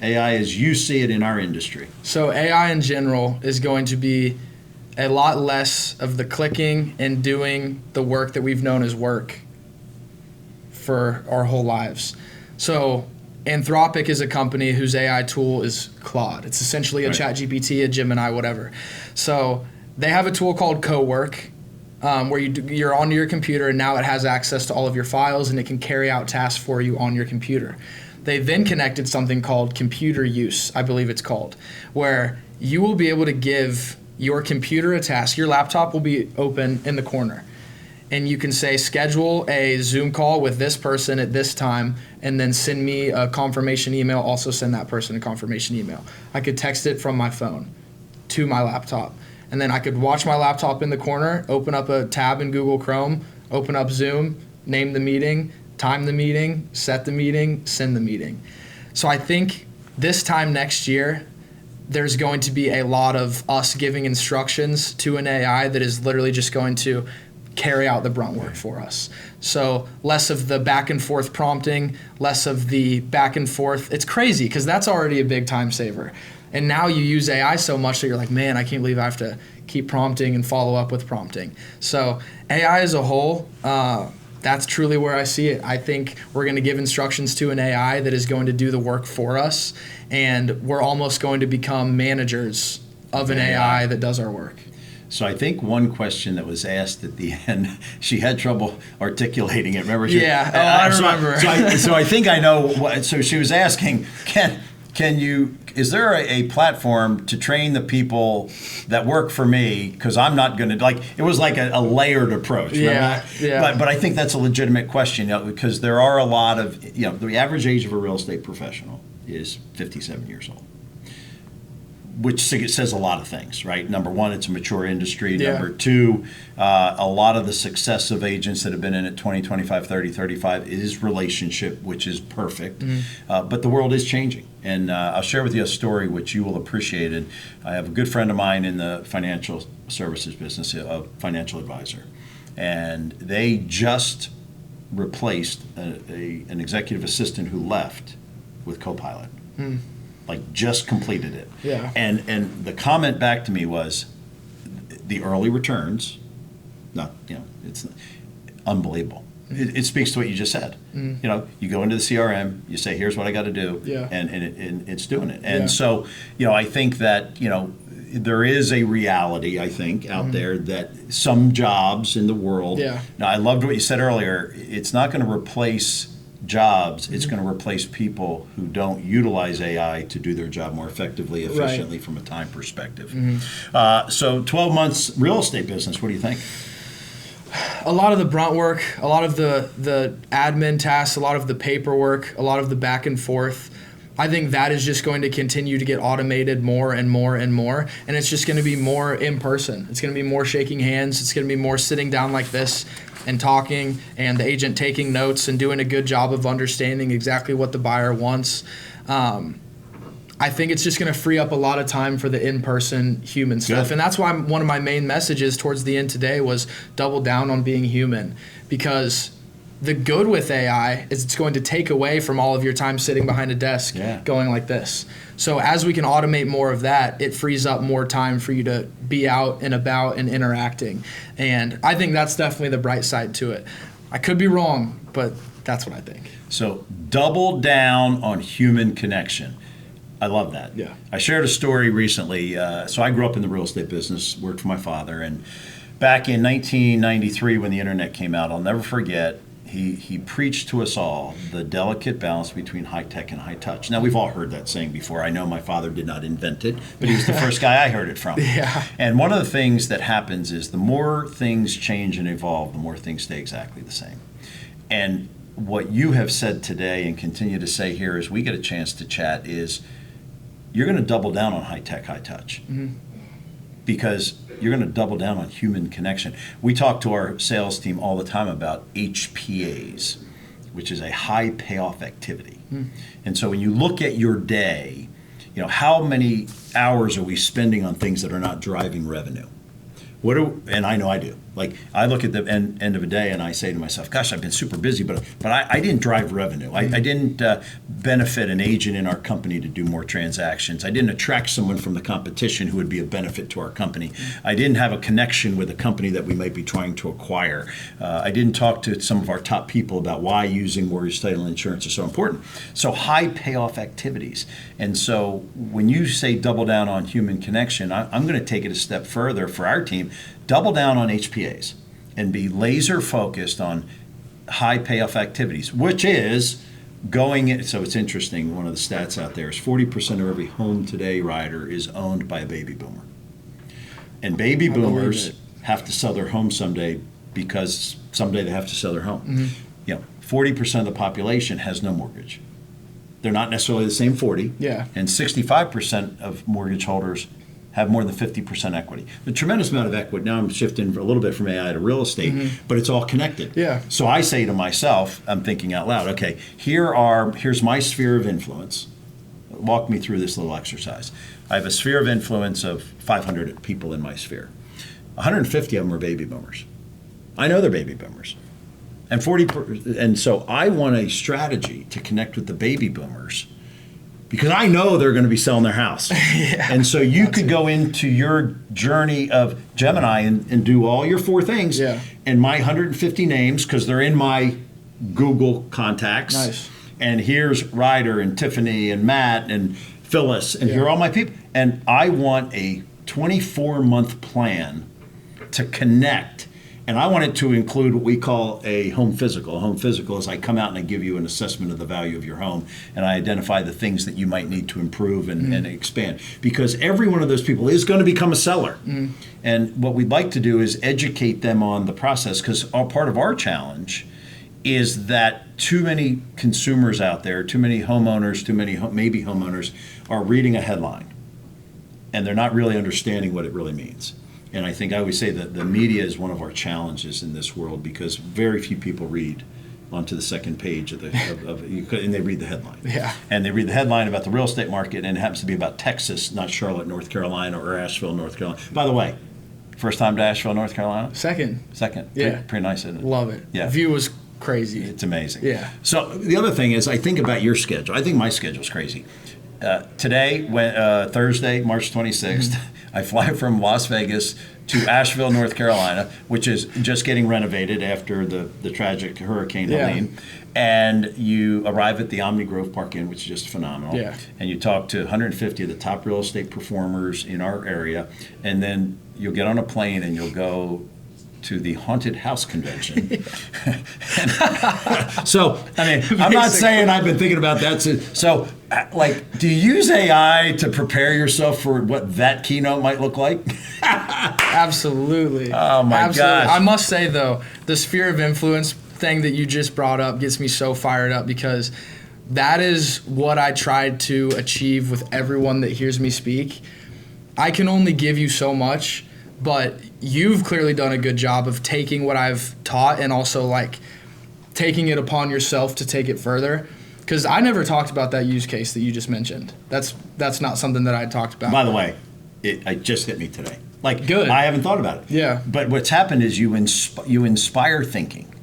AI as you see it in our industry.
So AI in general is going to be a lot less of the clicking and doing the work that we've known as work for our whole lives. So Anthropic is a company whose AI tool is Claude. It's essentially a ChatGPT, a Gemini, whatever. So they have a tool called Cowork, where you're onto your computer, and now it has access to all of your files, and it can carry out tasks for you on your computer. They then connected something called computer use, I believe it's called, where you will be able to give your computer a task. Your laptop will be open in the corner, and you can say, schedule a Zoom call with this person at this time, and then send me a confirmation email, also send that person a confirmation email. I could text it from my phone to my laptop. And then I could watch my laptop in the corner, open up a tab in Google Chrome, open up Zoom, name the meeting, time the meeting, set the meeting, send the meeting. So I think this time next year, there's going to be a lot of us giving instructions to an AI that is literally just going to carry out the brunt work for us. So less of the back and forth prompting, less of the back and forth. It's crazy because that's already a big time saver. And now you use AI so much that you're like, man, I can't believe I have to keep prompting and follow up with prompting. So AI as a whole, that's truly where I see it. I think we're going to give instructions to an AI that is going to do the work for us, and we're almost going to become managers of an AI that does our work.
So I think one question that was asked at the end, she had trouble articulating it. Remember?
I remember.
So I think I know. So she was asking, can you? Is there a platform to train the people that work for me? Because I'm not going to it was like a layered approach.
Yeah.
But I think that's a legitimate question, because there are a lot of the average age of a real estate professional is 57 years old, which says a lot of things, right? Number one, it's a mature industry.
Yeah.
Number two, a lot of the success of agents that have been in it 20, 25, 30, 35 is relationship, which is perfect. But the world is changing. And I'll share with you a story which you will appreciate. And I have a good friend of mine in the financial services business, a financial advisor. And they just replaced an executive assistant who left with Copilot. Just completed it.
Yeah.
And the comment back to me was the early returns, it's unbelievable. It speaks to what you just said. You go into the CRM, you say, here's what I got to do, and it's doing it. And so, I think that, there is a reality, I think, out there that some jobs in the world, now I loved what you said earlier, it's not going to replace jobs, it's going to replace people who don't utilize AI to do their job more effectively, efficiently from a time perspective. So 12 months real estate business, what do you think?
A lot of the brunt work, a lot of the admin tasks, a lot of the paperwork, a lot of the back and forth, I think that is just going to continue to get automated more and more and more. And it's just going to be more in person. It's going to be more shaking hands. It's going to be more sitting down like this and talking, and the agent taking notes and doing a good job of understanding exactly what the buyer wants. I think it's just going to free up a lot of time for the in-person human stuff. And that's why one of my main messages towards the end today was double down on being human, because the good with AI is it's going to take away from all of your time sitting behind a desk going like this. So as we can automate more of that, it frees up more time for you to be out and about and interacting. And I think that's definitely the bright side to it. I could be wrong, but that's what I think.
So double down on human connection. I love that.
Yeah.
I shared a story recently. So I grew up in the real estate business, worked for my father, and back in 1993 when the internet came out, I'll never forget, he preached to us all the delicate balance between high tech and high touch. Now, we've all heard that saying before. I know my father did not invent it, but he was the first guy I heard it from. And one of the things that happens is the more things change and evolve, the more things stay exactly the same. And what you have said today and continue to say here as we get a chance to chat is you're going to double down on high tech, high touch. Because you're going to double down on human connection. We talk to our sales team all the time about HPAs, which is a high payoff activity. And so when you look at your day, how many hours are we spending on things that are not driving revenue? And I know I do. Like, I look at the end of a day and I say to myself, gosh, I've been super busy, but I didn't drive revenue. I didn't benefit an agent in our company to do more transactions. I didn't attract someone from the competition who would be a benefit to our company. I didn't have a connection with a company that we might be trying to acquire. I didn't talk to some of our top people about why using mortgage, title, and insurance is so important. So high payoff activities. And so when you say double down on human connection, I'm going to take it a step further for our team. Double down on HPAs and be laser focused on high payoff activities, which is going in. So it's interesting, one of the stats out there is 40% of every home today, Ryder, is owned by a baby boomer. And baby boomers have to sell their home someday because someday they have to sell their home. 40% of the population has no mortgage. They're not necessarily the same 40. And 65% of mortgage holders have more than 50% equity. A tremendous amount of equity. Now I'm shifting a little bit from AI to real estate, but it's all connected. So I say to myself, I'm thinking out loud, okay, here's my sphere of influence. Walk me through this little exercise. I have a sphere of influence of 500 people in my sphere. 150 of them are baby boomers. I know they're baby boomers. And and so I want a strategy to connect with the baby boomers because I know they're going to be selling their house.
Yeah,
and so you could go into your journey of Gemini and do all your 4 things and my 150 names because they're in my Google contacts.
Nice.
And here's Ryder and Tiffany and Matt and Phyllis and here are all my people. And I want a 24-month plan to connect. And I want it to include what we call a home physical. A home physical is I come out and I give you an assessment of the value of your home and I identify the things that you might need to improve and expand. Because every one of those people is going to become a seller. And what we'd like to do is educate them on the process because part of our challenge is that too many consumers out there, too many homeowners, too many maybe homeowners are reading a headline and they're not really understanding what it really means. And I think I always say that the media is one of our challenges in this world because very few people read onto the second page and they read the headline.
Yeah.
And they read the headline about the real estate market and it happens to be about Texas, not Charlotte, North Carolina or Asheville, North Carolina. By the way, first time to Asheville, North Carolina?
Second.
Yeah. Pretty nice, isn't it?
Love it.
Yeah.
The view was crazy.
It's amazing.
Yeah.
So the other thing is I think about your schedule. I think my schedule's crazy. Today, Thursday, March 26th, I fly from Las Vegas to Asheville, North Carolina, which is just getting renovated after the tragic Hurricane Helene. And you arrive at the Omni Grove Park Inn, which is just phenomenal.
Yeah.
And you talk to 150 of the top real estate performers in our area. And then you'll get on a plane and you'll go to the haunted house convention. So, I mean, I'm not saying I've been thinking about that. So, like, do you use AI to prepare yourself for what that keynote might look like?
Absolutely.
Oh, my gosh.
I must say, though, the sphere of influence thing that you just brought up gets me so fired up because that is what I tried to achieve with everyone that hears me speak. I can only give you so much, but you've clearly done a good job of taking what I've taught and also like taking it upon yourself to take it further. Because I never talked about that use case that you just mentioned. That's not something that I talked about.
By the way, it just hit me today. Like,
good.
I haven't thought about it.
Yeah.
But what's happened is you inspire thinking.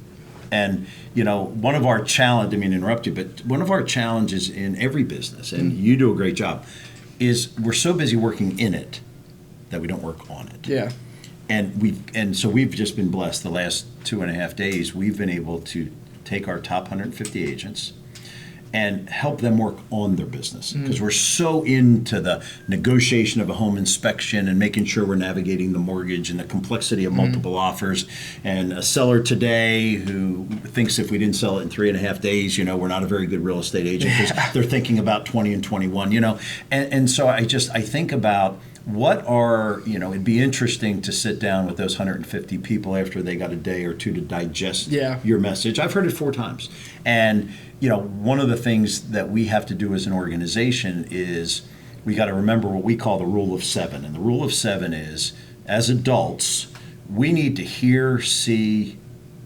And, you know, one of our challenge, I mean, interrupt you, but one of our challenges in every business, and you do a great job, is we're so busy working in it that we don't work on it.
Yeah.
And so we've just been blessed the last 2.5 days. We've been able to take our top 150 agents and help them work on their business because we're so into the negotiation of a home inspection and making sure we're navigating the mortgage and the complexity of multiple offers. And a seller today who thinks if we didn't sell it in 3.5 days, you know, we're not a very good real estate agent because they're thinking about 20 and 21, you know. And so I think about what are, you know, it'd be interesting to sit down with those 150 people after they got a day or two to digest your message. I've heard it 4 times. And, you know, one of the things that we have to do as an organization is we got to remember what we call the rule of 7. And the rule of 7 is, as adults, we need to hear, see,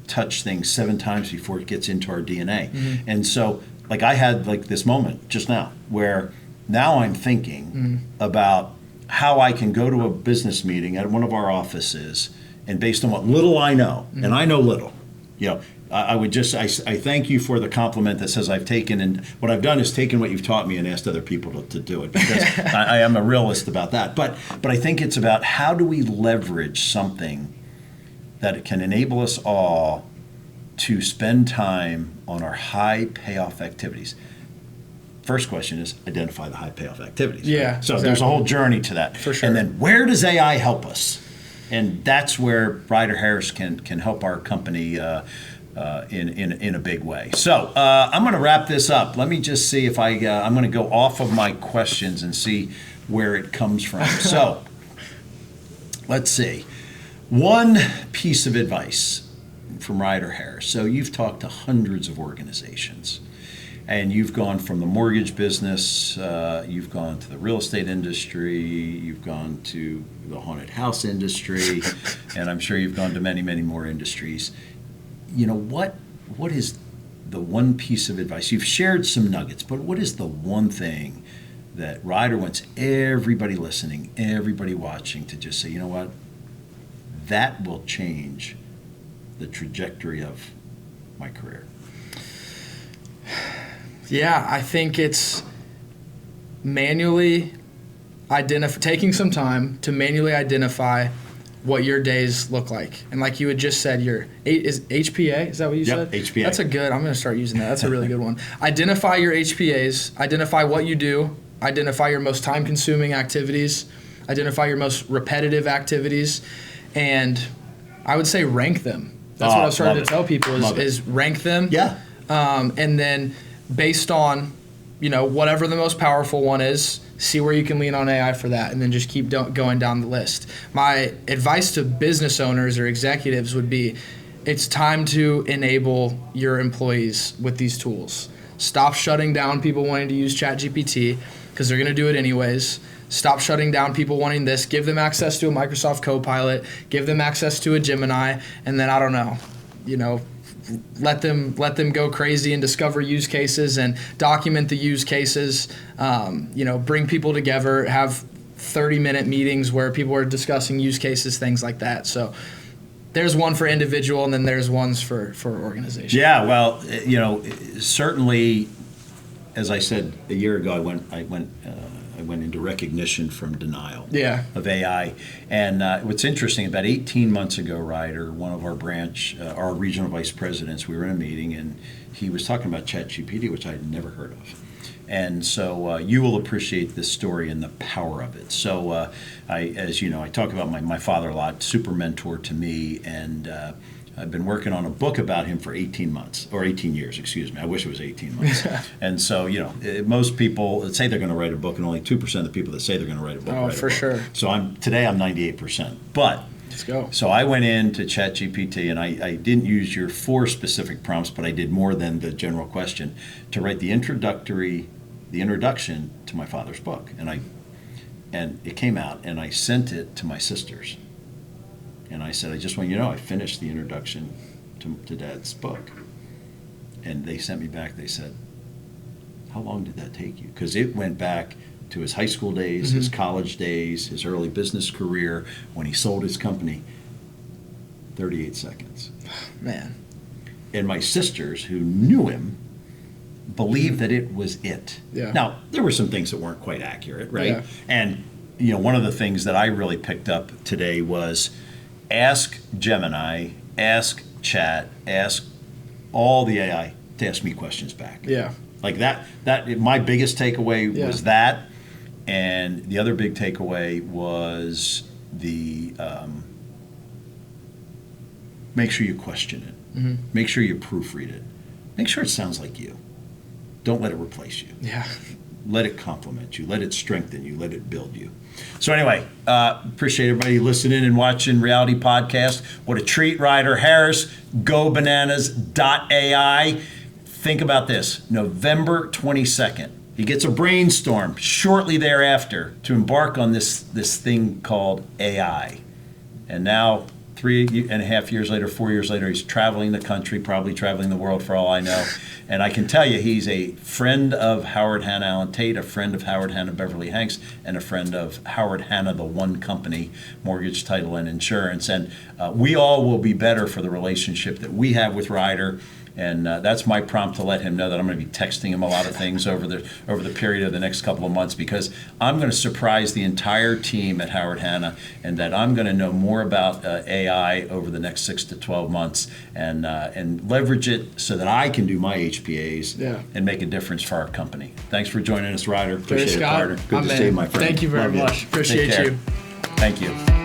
touch things 7 times before it gets into our DNA. And so, like, I had like this moment just now where now I'm thinking about how I can go to a business meeting at one of our offices, and based on what little I know, and I know little, you know, I thank you for the compliment that says I've taken, and what I've done is taken what you've taught me and asked other people to do it because I am a realist about that. But I think it's about how do we leverage something that it can enable us all to spend time on our high payoff activities. First question is identify the high payoff activities.
Yeah.
Right? So
exactly.
There's a whole journey to that.
For sure.
And then where does AI help us? And that's where Ryder Harris can help our company in a big way. So I'm going to wrap this up. Let me just see if I'm going to go off of my questions and see where it comes from. So let's see. One piece of advice from Ryder Harris. So you've talked to hundreds of organizations. And you've gone from the mortgage business, you've gone to the real estate industry, you've gone to the haunted house industry, and I'm sure you've gone to many, many more industries. You know, what is the one piece of advice? You've shared some nuggets, but what is the one thing that Ryder wants everybody listening, everybody watching to just say, you know what, that will change the trajectory of my career?
Yeah, I think it's manually taking some time to manually identify what your days look like. And like you had just said, is HPA, is that what you said?
HPA.
That's I'm going to start using that. That's a really good one. Identify your HPAs, identify what you do, identify your most time-consuming activities, identify your most repetitive activities, and I would say rank them. That's what I've started to tell people is rank them.
Yeah.
And then based on, whatever the most powerful one is, see where you can lean on AI for that, and then just keep going down the list. My advice to business owners or executives would be, it's time to enable your employees with these tools. Stop shutting down people wanting to use ChatGPT because they're going to do it anyways. Stop shutting down people wanting this. Give them access to a Microsoft Copilot. Give them access to a Gemini, and then let them go crazy and discover use cases and document the use cases. Bring people together. Have 30-minute meetings where people are discussing use cases, things like that. So there's one for individual, and then there's ones for organization.
Yeah, well, certainly, as I said a year ago, I went into recognition from denial of AI. And what's interesting, about 18 months ago, Ryder, one of our regional vice presidents, we were in a meeting, and he was talking about ChatGPT, which I had never heard of. And so you will appreciate this story and the power of it. So as you know, I talk about my father a lot, super mentor to me, and I've been working on a book about him for 18 years, excuse me. I wish it was 18 months. And so, most people say they're going to write a book, and only 2% of the people that say they're going to write a book write a book.
For sure.
So today I'm 98%. But
let's go. So
I went into ChatGPT, and I didn't use your 4 specific prompts, but I did more than the general question to write the introduction to my father's book. And it came out, and I sent it to my sisters. And I said, I just want you to know I finished the introduction to Dad's book. And they sent me back, they said, how long did that take you? Because it went back to his high school days, his college days, his early business career, when he sold his company. 38 seconds.
Man.
And my sisters, who knew him, believed that it was it.
Yeah.
Now, there were some things that weren't quite accurate, right?
Yeah.
And, one of the things that I really picked up today was ask Gemini, ask Chat, ask all the AI to ask me questions back.
Yeah.
Like that my biggest takeaway was that, and the other big takeaway was the make sure you question it.
Mm-hmm.
Make sure you proofread it. Make sure it sounds like you. Don't let it replace you.
Yeah.
Let it complement you. Let it strengthen you. Let it build you. So anyway, appreciate everybody listening and watching Reality Podcast. What a treat, Ryder Harris. GoBananas.ai. Think about this. November 22nd. He gets a brainstorm shortly thereafter to embark on this thing called AI. And now 3.5 years later, 4 years later, he's traveling the country, probably traveling the world for all I know. And I can tell you, he's a friend of Howard Hanna Allen Tate, a friend of Howard Hanna Beverly-Hanks, and a friend of Howard Hanna, the one company, mortgage, title, and insurance. And we all will be better for the relationship that we have with Ryder. And that's my prompt to let him know that I'm going to be texting him a lot of things over the period of the next couple of months, because I'm going to surprise the entire team at Howard Hanna, and that I'm going to know more about AI over the next 6 to 12 months, and leverage it so that I can do my HPAs and make a difference for our company. Thanks for joining us, Ryder. Appreciate it, partner. Good to see you, my friend.
Thank you very much. Appreciate you.
Thank you.